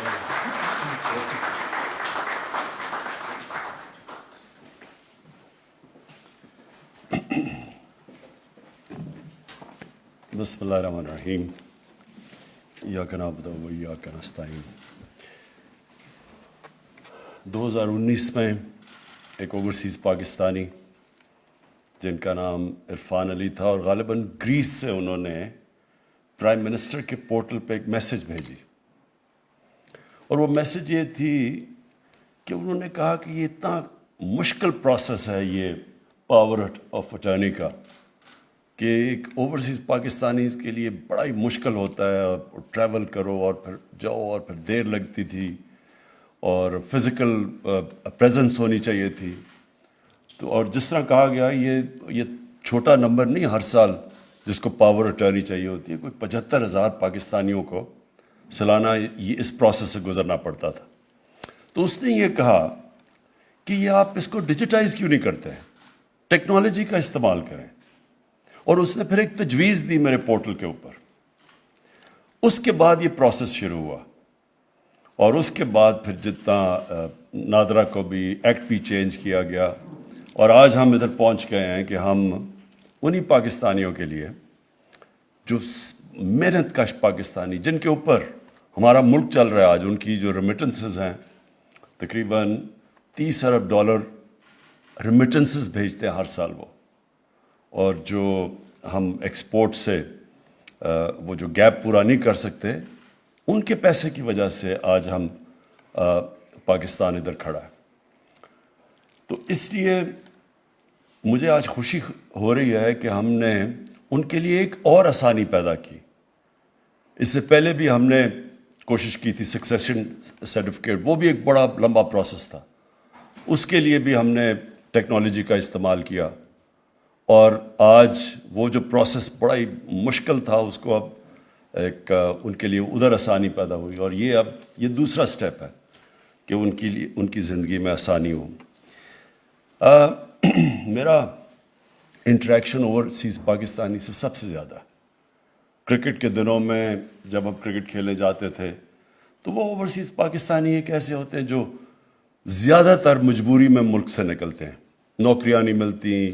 بسم اللہ الرحمن الرحیم ایاک نعبد و ایاک نستعین. 2019 میں ایک اوورسیز پاکستانی جن کا نام عرفان علی تھا اور غالباً گریس سے انہوں نے پرائم منسٹر کے پورٹل پہ ایک میسج بھیجی، اور وہ میسج یہ تھی کہ انہوں نے کہا کہ یہ اتنا مشکل پروسیس ہے یہ پاور آف اٹرنی کا کہ ایک اوورسیز پاکستانی کے لیے بڑا ہی مشکل ہوتا ہے، اور ٹریول کرو اور پھر جاؤ اور پھر دیر لگتی تھی اور فزیکل پریزنس ہونی چاہیے تھی. تو اور جس طرح کہا گیا یہ چھوٹا نمبر نہیں ہر سال جس کو پاور اٹرنی چاہیے ہوتی ہے، کوئی 75,000 پاکستانیوں کو سالانہ یہ اس پروسیس سے گزرنا پڑتا تھا. تو اس نے یہ کہا کہ یہ آپ اس کو ڈیجیٹائز کیوں نہیں کرتے، ٹیکنالوجی کا استعمال کریں. اور اس نے پھر ایک تجویز دی میرے پورٹل کے اوپر. اس کے بعد یہ پروسیس شروع ہوا، اور اس کے بعد پھر جتنا نادرا کو بھی ایکٹ بھی چینج کیا گیا، اور آج ہم ادھر پہنچ گئے ہیں کہ ہم انہی پاکستانیوں کے لیے جو محنت کش پاکستانی جن کے اوپر ہمارا ملک چل رہا ہے آج، ان کی جو ریمیٹنسز ہیں تقریباً $30 ارب ریمیٹنسز بھیجتے ہیں ہر سال وہ، اور جو ہم ایکسپورٹ سے وہ جو گیپ پورا نہیں کر سکتے، ان کے پیسے کی وجہ سے آج ہم پاکستان ادھر کھڑا ہے. تو اس لیے مجھے آج خوشی ہو رہی ہے کہ ہم نے ان کے لیے ایک اور آسانی پیدا کی. اس سے پہلے بھی ہم نے کوشش کی تھی سکسیشن سرٹیفکیٹ، وہ بھی ایک بڑا لمبا پروسیس تھا، اس کے لیے بھی ہم نے ٹیکنالوجی کا استعمال کیا. اور آج وہ جو پروسیس بڑا ہی مشکل تھا اس کو اب ایک ان کے لیے ادھر آسانی پیدا ہوئی، اور یہ دوسرا سٹیپ ہے کہ ان کی زندگی میں آسانی ہو. میرا انٹریکشن اوورسیز پاکستانی سے سب سے زیادہ کرکٹ کے دنوں میں جب ہم کرکٹ کھیلنے جاتے تھے تو وہ اوورسیز پاکستانی ایک ایسے ہوتے ہیں جو زیادہ تر مجبوری میں ملک سے نکلتے ہیں، نوکریاں نہیں ملتی،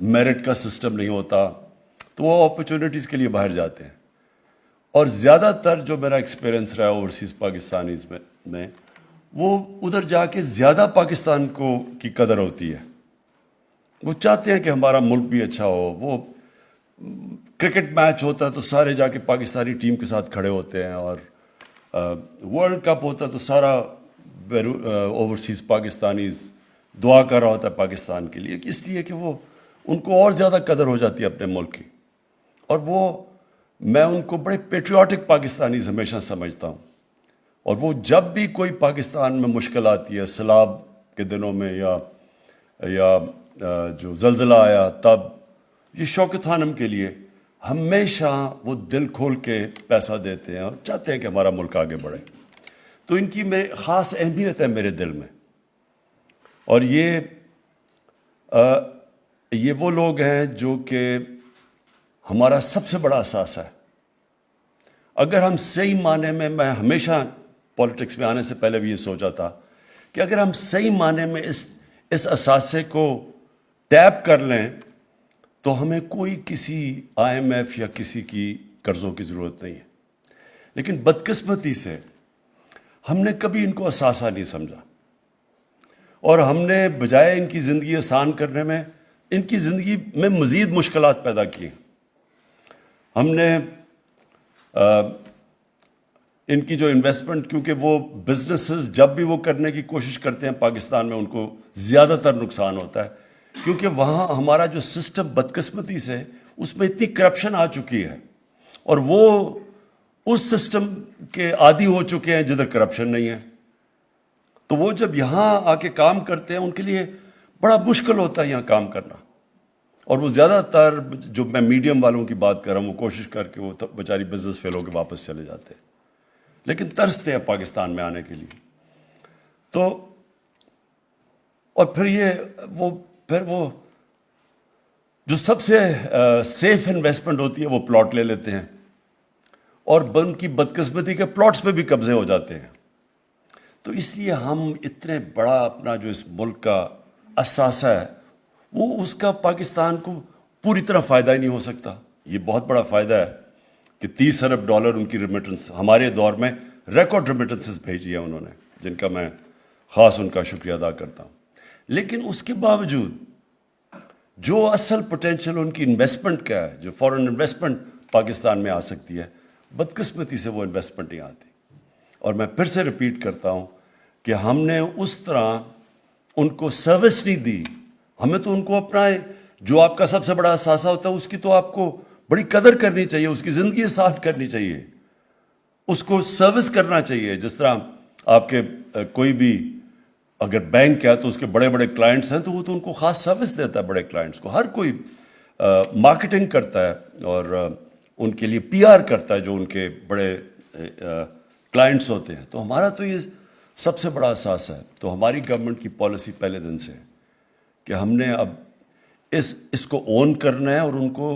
میرٹ کا سسٹم نہیں ہوتا، تو وہ اپرچونیٹیز کے لیے باہر جاتے ہیں. اور زیادہ تر جو میرا ایکسپیرینس رہا اوورسیز پاکستانیز میں وہ ادھر جا کے زیادہ پاکستان کی قدر ہوتی ہے. وہ چاہتے ہیں کہ ہمارا ملک بھی اچھا ہو. وہ کرکٹ میچ ہوتا ہے تو سارے جا کے پاکستانی ٹیم کے ساتھ کھڑے ہوتے ہیں، اور ورلڈ کپ ہوتا ہے تو سارا اوورسیز پاکستانیز دعا کر رہا ہوتا ہے پاکستان کے لیے، اس لیے کہ وہ ان کو اور زیادہ قدر ہو جاتی ہے اپنے ملک کی. اور میں ان کو بڑے پیٹریوٹک پاکستانیز ہمیشہ سمجھتا ہوں. اور وہ جب بھی کوئی پاکستان میں مشکل آتی ہے، سیلاب کے دنوں میں یا جو زلزلہ آیا تب، یہ شوکت خانم کے لیے ہمیشہ وہ دل کھول کے پیسہ دیتے ہیں اور چاہتے ہیں کہ ہمارا ملک آگے بڑھے. تو ان کی خاص اہمیت ہے میرے دل میں. اور یہ وہ لوگ ہیں جو کہ ہمارا سب سے بڑا اثاثہ ہے. اگر ہم صحیح معنی میں ہمیشہ پولیٹکس میں آنے سے پہلے بھی یہ سوچا تھا کہ اگر ہم صحیح معنی میں اس اثاثے کو ٹیپ کر لیں تو ہمیں کوئی کسی IMF یا کسی کی قرضوں کی ضرورت نہیں ہے. لیکن بدقسمتی سے ہم نے کبھی ان کو اثاثہ نہیں سمجھا، اور ہم نے بجائے ان کی زندگی آسان کرنے میں ان کی زندگی میں مزید مشکلات پیدا کی. ہم نے ان کی جو انویسٹمنٹ، کیونکہ وہ بزنسز جب بھی وہ کرنے کی کوشش کرتے ہیں پاکستان میں ان کو زیادہ تر نقصان ہوتا ہے، کیونکہ وہاں ہمارا جو سسٹم بدقسمتی سے اس میں اتنی کرپشن آ چکی ہے، اور وہ اس سسٹم کے عادی ہو چکے ہیں جدھر کرپشن نہیں ہے. تو وہ جب یہاں آ کے کام کرتے ہیں ان کے لیے بڑا مشکل ہوتا ہے یہاں کام کرنا. اور وہ زیادہ تر جو میں میڈیم والوں کی بات کر رہا ہوں وہ کوشش کر کے وہ بیچاری بزنس فیل ہو کے واپس چلے جاتے ہیں، لیکن ترستے ہیں پاکستان میں آنے کے لیے. تو اور پھر وہ جو سب سے سیف انویسٹمنٹ ہوتی ہے وہ پلاٹ لے لیتے ہیں، اور ان کی بدقسمتی کے پلاٹس پہ بھی قبضے ہو جاتے ہیں. تو اس لیے ہم اتنے بڑا اپنا جو اس ملک کا اثاثہ ہے وہ اس کا پاکستان کو پوری طرح فائدہ ہی نہیں ہو سکتا. یہ بہت بڑا فائدہ ہے کہ $30 ارب ان کی ریمیٹنس ہمارے دور میں ریکارڈ ریمیٹنسز بھیجی ہیں انہوں نے، جن کا میں خاص ان کا شکریہ ادا کرتا ہوں. لیکن اس کے باوجود جو اصل پوٹینشیل ان کی انویسٹمنٹ کا ہے، جو فارن انویسٹمنٹ پاکستان میں آ سکتی ہے، بدقسمتی سے وہ انویسٹمنٹ نہیں آتی. اور میں پھر سے ریپیٹ کرتا ہوں کہ ہم نے اس طرح ان کو سروس نہیں دی. ہمیں تو ان کو اپنا جو آپ کا سب سے بڑا اثاثہ ہوتا ہے اس کی تو آپ کو بڑی قدر کرنی چاہیے، اس کی زندگی آسان کرنی چاہیے، اس کو سروس کرنا چاہیے. جس طرح آپ کے کوئی بھی اگر بینک ہے تو اس کے بڑے بڑے کلائنٹس ہیں تو وہ تو ان کو خاص سروس دیتا ہے. بڑے کلائنٹس کو ہر کوئی مارکیٹنگ کرتا ہے اور ان کے لیے پی آر کرتا ہے جو ان کے بڑے کلائنٹس ہوتے ہیں. تو ہمارا تو یہ سب سے بڑا اثاثہ ہے. تو ہماری گورنمنٹ کی پالیسی پہلے دن سے ہے کہ ہم نے اب اس کو اون کرنا ہے اور ان کو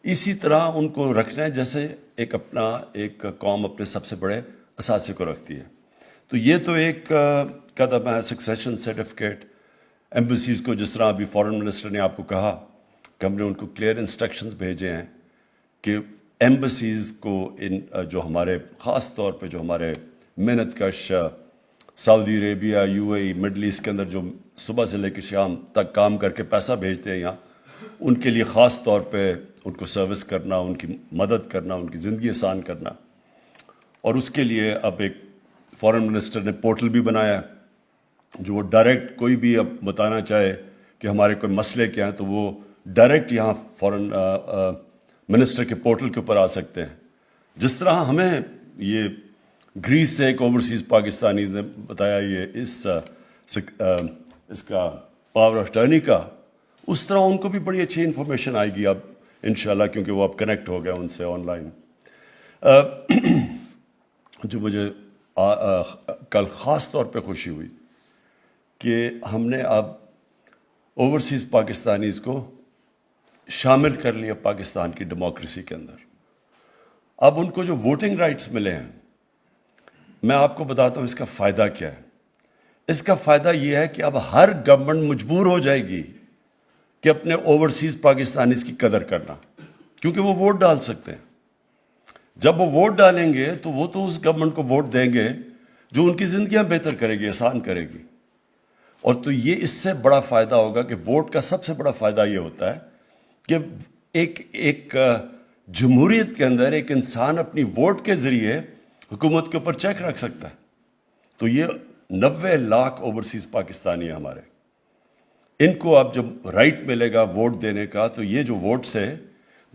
اسی طرح ان کو رکھنا ہے جیسے ایک قوم اپنے سب سے بڑے اثاثے کو رکھتی ہے. تو یہ تو ایک قدم ہے. سکسیشن سرٹیفکیٹ ایمبیسیز کو، جس طرح ابھی فارن منسٹر نے آپ کو کہا کہ ہم نے ان کو کلیئر انسٹرکشنز بھیجے ہیں کہ ایمبیسیز کو جو ہمارے خاص طور پہ جو ہمارے محنت کش Saudi Arabia, U A E, Middle East کے اندر جو صبح سے لے کے شام تک کام کر کے پیسہ بھیجتے ہیں یہاں، ان کے لیے خاص طور پہ ان کو سروس کرنا، ان کی مدد کرنا، ان کی زندگی آسان کرنا. اور اس کے لیے اب ایک فارن منسٹر نے پورٹل بھی بنایا ہے جو وہ ڈائریکٹ کوئی بھی اب بتانا چاہے کہ ہمارے کوئی مسئلے کیا ہیں تو وہ ڈائریکٹ یہاں فارن منسٹر کے پورٹل کے اوپر آ سکتے ہیں. جس طرح ہمیں یہ گریس سے ایک اوورسیز پاکستانیز نے بتایا یہ اس کا پاور آف ٹرنی کا، اس طرح ان کو بھی بڑی اچھی انفارمیشن آئے گی اب انشاءاللہ، کیونکہ وہ اب کنیکٹ ہو گیا ان سے آن لائن. جو مجھے کل خاص طور پہ خوشی ہوئی کہ ہم نے اب اوورسیز پاکستانیز کو شامل کر لیا پاکستان کی ڈیموکریسی کے اندر. اب ان کو جو ووٹنگ رائٹس ملے ہیں، میں آپ کو بتاتا ہوں اس کا فائدہ کیا ہے. اس کا فائدہ یہ ہے کہ اب ہر گورنمنٹ مجبور ہو جائے گی کہ اپنے اوورسیز پاکستانیز کی قدر کرنا، کیونکہ وہ ووٹ ڈال سکتے ہیں. جب وہ ووٹ ڈالیں گے تو وہ تو اس گورنمنٹ کو ووٹ دیں گے جو ان کی زندگیاں بہتر کرے گی، آسان کرے گی. اور تو یہ اس سے بڑا فائدہ ہوگا کہ ووٹ کا سب سے بڑا فائدہ یہ ہوتا ہے کہ ایک جمہوریت کے اندر ایک انسان اپنی ووٹ کے ذریعے حکومت کے اوپر چیک رکھ سکتا ہے. تو یہ 90 لاکھ اوورسیز پاکستانی ہیں ہمارے. ان کو اب جب رائٹ ملے گا ووٹ دینے کا تو یہ جو ووٹس ہے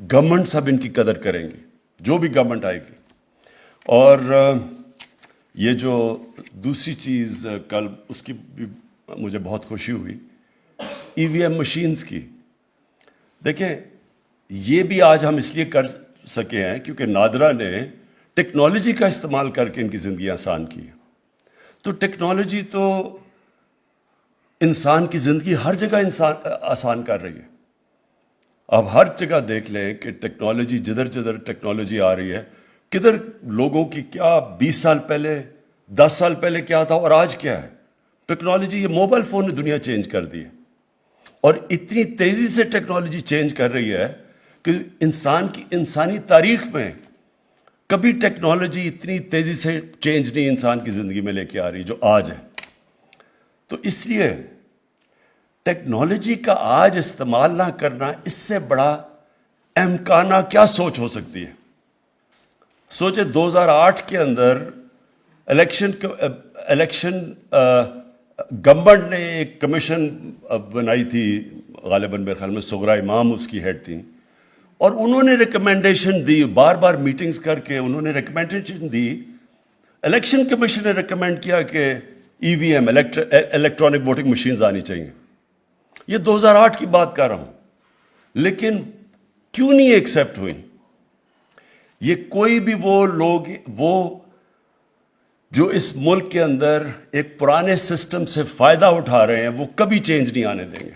گورنمنٹ سب ان کی قدر کریں گی، جو بھی گورنمنٹ آئے گی. اور یہ جو دوسری چیز کل اس کی بھی مجھے بہت خوشی ہوئی، ای وی ایم مشینز کی. دیکھیں یہ بھی آج ہم اس لیے کر سکے ہیں کیونکہ نادرا نے ٹیکنالوجی کا استعمال کر کے ان کی زندگی آسان کی. تو ٹیکنالوجی تو انسان کی زندگی ہر جگہ آسان کر رہی ہے. اب ہر جگہ دیکھ لیں کہ ٹیکنالوجی جدھر ٹیکنالوجی آ رہی ہے، کدھر لوگوں کی کیا 20 سال پہلے 10 سال پہلے کیا تھا اور آج کیا ہے. ٹیکنالوجی، یہ موبائل فون نے دنیا چینج کر دی ہے. اور اتنی تیزی سے ٹیکنالوجی چینج کر رہی ہے کہ انسانی تاریخ میں کبھی ٹیکنالوجی اتنی تیزی سے چینج نہیں انسان کی زندگی میں لے کے آ رہی جو آج ہے. تو اس لیے ٹیکنالوجی کا آج استعمال نہ کرنا، اس سے بڑا امکانہ کیا سوچ ہو سکتی ہے. سوچے 2008 کے اندر الیکشن گورنمنٹ نے ایک کمیشن بنائی تھی، غالباً میرے خیال میں سغرا امام اس کی ہیڈ تھیں، اور انہوں نے ریکمنڈیشن دی، بار بار میٹنگز کر کے انہوں نے ریکمنڈیشن دی. الیکشن کمیشن نے ریکمینڈ کیا کہ ای وی ایم الیکٹرانک ووٹنگ مشینز آنی چاہیے. یہ 2008 کی بات کر رہا ہوں. لیکن کیوں نہیں ایکسیپٹ ہوئی؟ یہ کوئی بھی وہ لوگ جو اس ملک کے اندر ایک پرانے سسٹم سے فائدہ اٹھا رہے ہیں وہ کبھی چینج نہیں آنے دیں گے.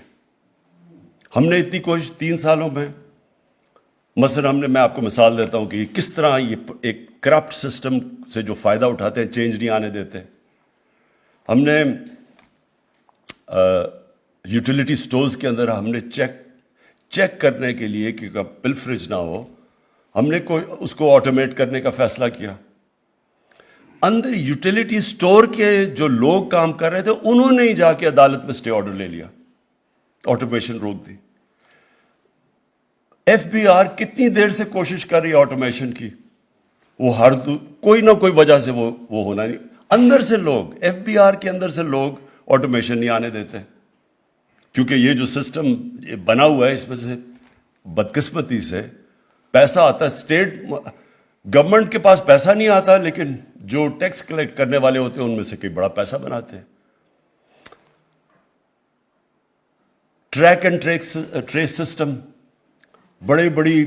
ہم نے اتنی کوشش 3 سالوں میں، مثلا میں آپ کو مثال دیتا ہوں کہ کس طرح یہ ایک کرپٹ سسٹم سے جو فائدہ اٹھاتے ہیں چینج نہیں آنے دیتے. ہم نے یوٹیلیٹی سٹورز کے اندر ہم نے چیک کرنے کے لیے کہ پلفریج نہ ہو، ہم نے اس کو آٹومیٹ کرنے کا فیصلہ کیا. اندر یوٹیلیٹی سٹور کے جو لوگ کام کر رہے تھے انہوں نے ہی جا کے عدالت میں اسٹے آرڈر لے لیا، آٹومیشن روک دی. ایف بی آر کتنی دیر سے کوشش کر رہی ہے آٹومیشن کی، وہ کوئی نہ کوئی وجہ سے وہ ہونا نہیں. اندر سے لوگ، ایف بی آر کے اندر سے لوگ آٹومیشن نہیں آنے دیتے، کیونکہ یہ جو سسٹم بنا ہوا ہے اس میں سے بدقسمتی سے پیسہ آتا ہے. اسٹیٹ گورنمنٹ کے پاس پیسہ نہیں آتا، لیکن جو ٹیکس کلیکٹ کرنے والے ہوتے ہیں ان میں سے کئی بڑا پیسہ بناتے ہیں. ٹریک اینڈ ٹریس سسٹم، بڑی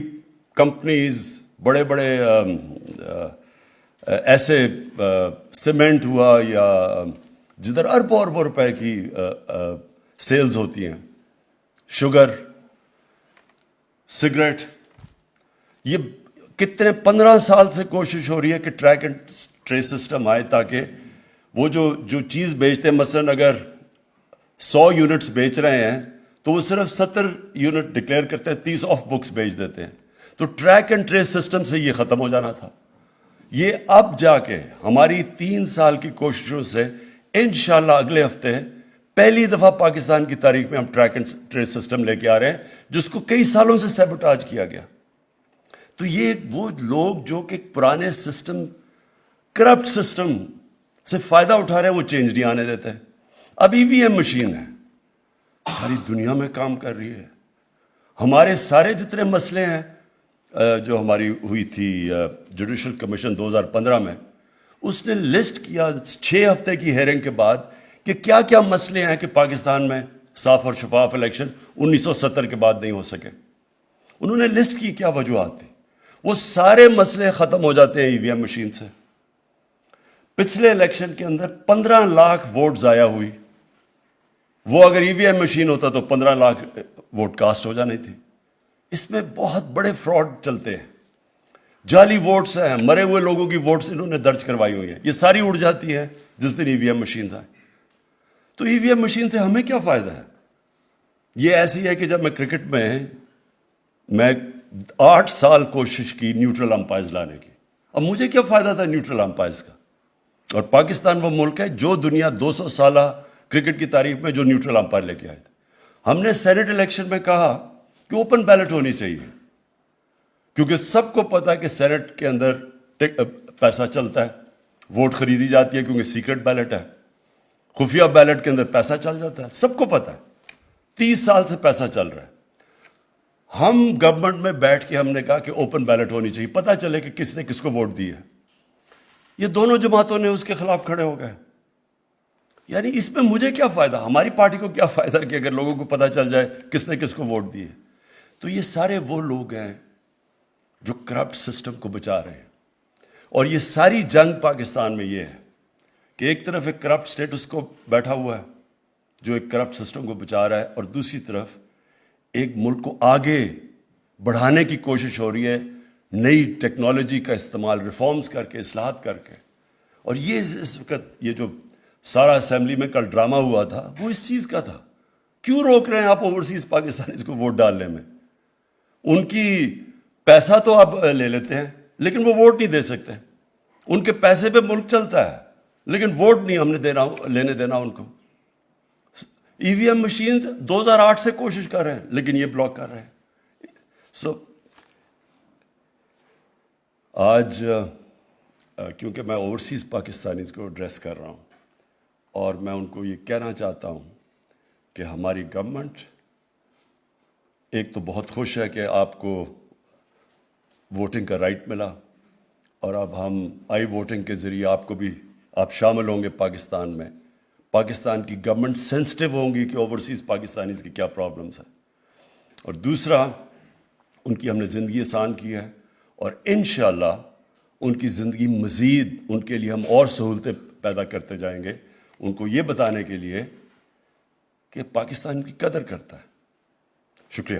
کمپنیز، بڑے ایسے سیمنٹ ہوا یا جدھر اربوں روپے کی سیلز ہوتی ہیں، شوگر، سگریٹ، یہ کتنے 15 سال سے کوشش ہو رہی ہے کہ ٹریک اینڈ ٹریس سسٹم آئے تاکہ وہ جو چیز بیچتے ہیں، مثلاً اگر 100 یونٹس بیچ رہے ہیں تو وہ صرف 70 یونٹ ڈکلیئر کرتے ہیں، 30 آف بکس بیچ دیتے ہیں. تو ٹریک اینڈ ٹریس سسٹم سے یہ ختم ہو جانا تھا. یہ اب جا کے ہماری 3 سال کی کوششوں سے انشاءاللہ اگلے ہفتے پہلی دفعہ پاکستان کی تاریخ میں ہم ٹریک اینڈ ٹریس سسٹم لے کے آ رہے ہیں، جس کو کئی سالوں سے سیبوٹاج کیا گیا. تو یہ وہ لوگ جو کہ پرانے سسٹم، کرپٹ سسٹم سے فائدہ اٹھا رہے ہیں، وہ چینج نہیں آنے دیتے. اب ای وی ایم مشین ہے، ساری دنیا میں کام کر رہی ہے. ہمارے سارے جتنے مسئلے ہیں، جو ہماری ہوئی تھی جوڈیشل کمیشن 2015 میں، اس نے لسٹ کیا 6 ہفتے کی ہیئرنگ کے بعد کہ کیا کیا مسئلے ہیں کہ پاکستان میں صاف اور شفاف الیکشن 1970 کے بعد نہیں ہو سکے. انہوں نے لسٹ کی کیا وجوہات تھی، وہ سارے مسئلے ختم ہو جاتے ہیں ای وی ایم مشین سے. پچھلے الیکشن کے اندر 15 لاکھ ووٹ ضائع ہوئی، وہ اگر ای وی ایم مشین ہوتا تو 15 لاکھ ووٹ کاسٹ ہو جانی تھی. اس میں بہت بڑے فراڈ چلتے ہیں، جعلی ووٹس ہیں، مرے ہوئے لوگوں کی ووٹس انہوں نے درج کروائی ہوئی ہیں، یہ ساری اڑ جاتی ہیں جس دن ای وی ایم مشینز آئیں. تو ای وی ایم مشین سے ہمیں کیا فائدہ ہے؟ یہ ایسی ہے کہ جب میں کرکٹ میں 8 سال کوشش کی نیوٹرل امپائرز لانے کی، اب مجھے کیا فائدہ تھا نیوٹرل امپائرز کا؟ اور پاکستان وہ ملک ہے جو دنیا 200 سالہ کرکٹ کی تاریخ میں جو نیوٹرل امپائر لے کے آئے تھے. ہم نے سینٹ الیکشن میں کہا کہ اوپن بیلٹ ہونی چاہیے، کیونکہ سب کو پتا ہے کہ سینٹ کے اندر پیسہ چلتا ہے، ووٹ خریدی جاتی ہے کیونکہ سیکرٹ بیلٹ ہے، خفیہ بیلٹ کے اندر پیسہ چل جاتا ہے، سب کو پتا ہے. 30 سال سے پیسہ چل رہا ہے. ہم گورنمنٹ میں بیٹھ کے ہم نے کہا کہ اوپن بیلٹ ہونی چاہیے، پتہ چلے کہ کس نے کس کو ووٹ دی ہے. یہ دونوں جماعتوں نے اس کے خلاف کھڑے ہو گئے. یعنی اس میں مجھے کیا فائدہ، ہماری پارٹی کو کیا فائدہ کہ اگر لوگوں کو پتہ چل جائے کس نے کس کو ووٹ دی ہے. تو یہ سارے وہ لوگ ہیں جو کرپٹ سسٹم کو بچا رہے ہیں. اور یہ ساری جنگ پاکستان میں یہ ہے کہ ایک طرف ایک کرپٹ سٹیٹس کو بیٹھا ہوا ہے جو ایک کرپٹ سسٹم کو بچا رہا ہے، اور دوسری طرف ایک ملک کو آگے بڑھانے کی کوشش ہو رہی ہے نئی ٹیکنالوجی کا استعمال، ریفارمز کر کے، اصلاحات کر کے. اور یہ اس وقت یہ جو سارا اسمبلی میں کل ڈرامہ ہوا تھا وہ اس چیز کا تھا. کیوں روک رہے ہیں آپ اوورسیز پاکستانیز کو ووٹ ڈالنے میں؟ ان کی پیسہ تو آپ لے لیتے ہیں لیکن وہ ووٹ نہیں دے سکتے. ان کے پیسے پہ ملک چلتا ہے لیکن ووٹ نہیں ہم نے لینے دینا ان کو. ای وی ایم مشینز 2008 سے کوشش کر رہے ہیں لیکن یہ بلاک کر رہے ہیں. آج کیونکہ میں اوورسیز پاکستانیز کو ایڈریس کر رہا ہوں اور میں ان کو یہ کہنا چاہتا ہوں کہ ہماری گورنمنٹ ایک تو بہت خوش ہے کہ آپ کو ووٹنگ کا رائٹ ملا، اور اب ہم آئی ووٹنگ کے ذریعے آپ شامل ہوں گے پاکستان میں. پاکستان کی گورنمنٹ سینسٹیو ہوں گی کہ اوورسیز پاکستانیز کی کیا پرابلمس ہیں. اور دوسرا، ان کی ہم نے زندگی آسان کی ہے اور انشاءاللہ ان کی زندگی مزید ان کے لیے ہم اور سہولتیں پیدا کرتے جائیں گے، ان کو یہ بتانے کے لیے کہ پاکستان کی قدر کرتا ہے. شکریہ.